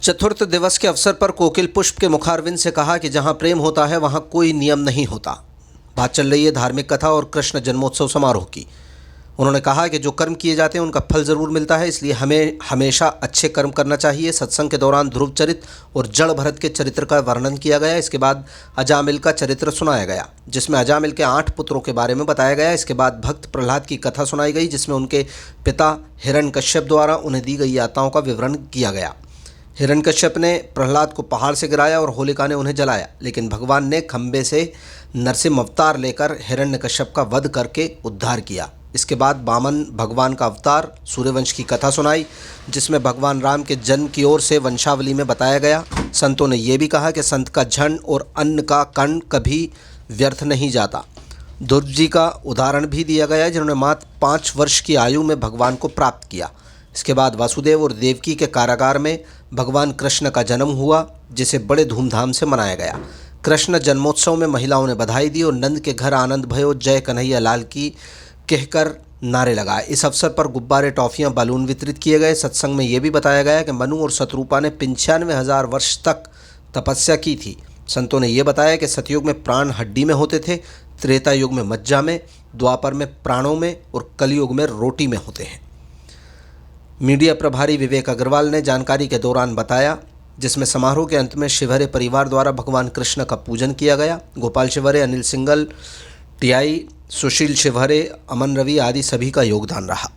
चतुर्थ दिवस के अवसर पर कोकिल पुष्प के मुखारविंद से कहा कि जहां प्रेम होता है वहां कोई नियम नहीं होता। बात चल रही है धार्मिक कथा और कृष्ण जन्मोत्सव समारोह की। उन्होंने कहा कि जो कर्म किए जाते हैं उनका फल ज़रूर मिलता है, इसलिए हमें हमेशा अच्छे कर्म करना चाहिए। सत्संग के दौरान ध्रुव चरित्र और जड़ भरत के चरित्र का वर्णन किया गया। इसके बाद अजामिल का चरित्र सुनाया गया, जिसमें अजामिल के 8 पुत्रों के बारे में बताया गया। इसके बाद भक्त प्रहलाद की कथा सुनाई गई, जिसमें उनके पिता हिरण्यकश्यप द्वारा उन्हें दी गई यातनाओं का विवरण किया गया। हिरण्यकश्यप ने प्रहलाद को पहाड़ से गिराया और होलिका ने उन्हें जलाया, लेकिन भगवान ने खंबे से नरसिंह अवतार लेकर हिरण्यकश्यप का वध करके उद्धार किया। इसके बाद वामन भगवान का अवतार सूर्यवंश की कथा सुनाई, जिसमें भगवान राम के जन्म की ओर से वंशावली में बताया गया। संतों ने यह भी कहा कि संत का झंड और अन्न का कण कभी व्यर्थ नहीं जाता। ध्रुव जी का उदाहरण भी दिया गया, जिन्होंने मात्र 5 वर्ष की आयु में भगवान को प्राप्त किया। इसके बाद वासुदेव और देवकी के कारागार में भगवान कृष्ण का जन्म हुआ, जिसे बड़े धूमधाम से मनाया गया। कृष्ण जन्मोत्सव में महिलाओं ने बधाई दी और नंद के घर आनंद भयो जय कन्हैया लाल की कहकर नारे लगाए। इस अवसर पर गुब्बारे, टॉफियां, बैलून वितरित किए गए। सत्संग में यह भी बताया गया कि मनु और शत्रुपा ने 95,000 वर्ष तक तपस्या की थी। संतों ने यह बताया कि सतयुग में प्राण हड्डी में होते थे, त्रेता युग में मज्जा में, द्वापर में प्राणों में और कलयुग में रोटी में होते हैं। मीडिया प्रभारी विवेक अग्रवाल ने जानकारी के दौरान बताया, जिसमें समारोह के अंत में शिवहरे परिवार द्वारा भगवान कृष्ण का पूजन किया गया। गोपाल शिवहरे, अनिल सिंगल, टीआई, सुशील शिवहरे, अमन रवि आदि सभी का योगदान रहा।